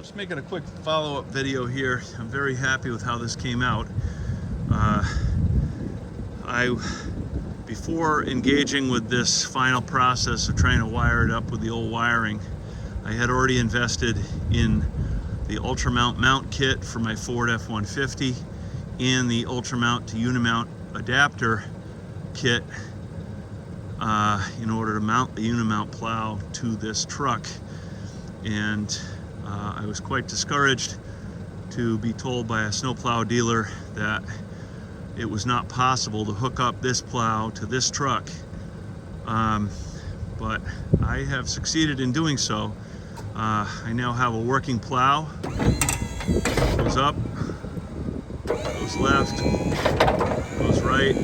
Just making a quick follow-up video here. I'm very happy with how this came out. Before engaging with this final process of trying to wire it up with the old wiring, I had already invested in the Ultramount mount kit for my Ford F150 and the Ultramount to Unimount adapter kit in order to mount the Unimount plow to this truck. And I was quite discouraged to be told by a snowplow dealer that it was not possible to hook up this plow to this truck. But I have succeeded in doing so. I now have a working plow. Goes up, goes left, goes right,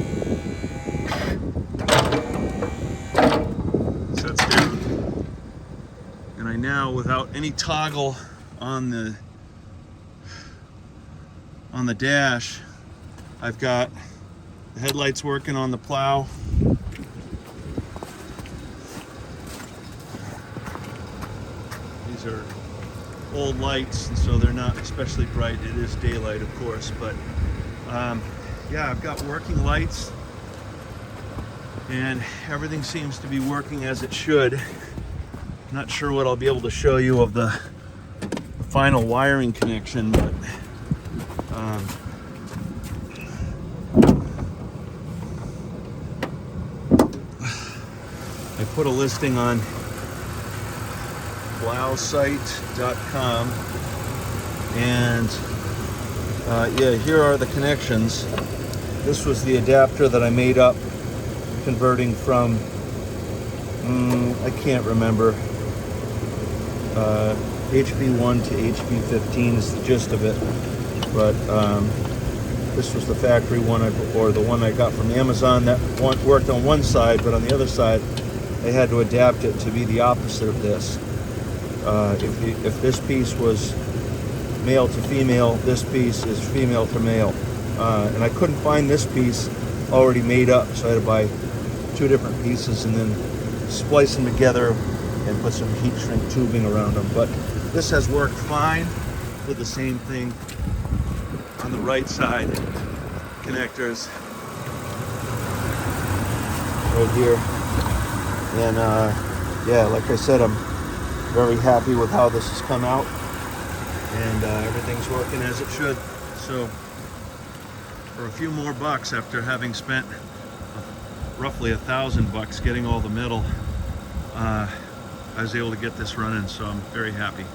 sets down. And I now, without any toggle on the dash, I've got the headlights working on the plow. These are old lights, and so they're not especially bright. It is daylight, of course, but yeah, I've got working lights, and everything seems to be working as it should. Not sure what I'll be able to show you of the final wiring connection, but I put a listing on plowsite.com, and yeah, here are the connections. This was the adapter that I made up, converting from I can't remember, HB1 to HB15 is the gist of it, but this was the factory one, or the one I got from Amazon that worked on one side, but on the other side I had to adapt it to be the opposite of this. If this piece was male to female, this piece is female to male, and I couldn't find this piece already made up, so I had to buy two different pieces and then splice them together and put some heat shrink tubing around them. But this has worked fine. Did the same thing on the right side connectors right here. And yeah, like I said, I'm very happy with how this has come out, and everything's working as it should. So for a few more bucks, after having spent roughly $1,000 getting all the metal, I was able to get this running, so I'm very happy.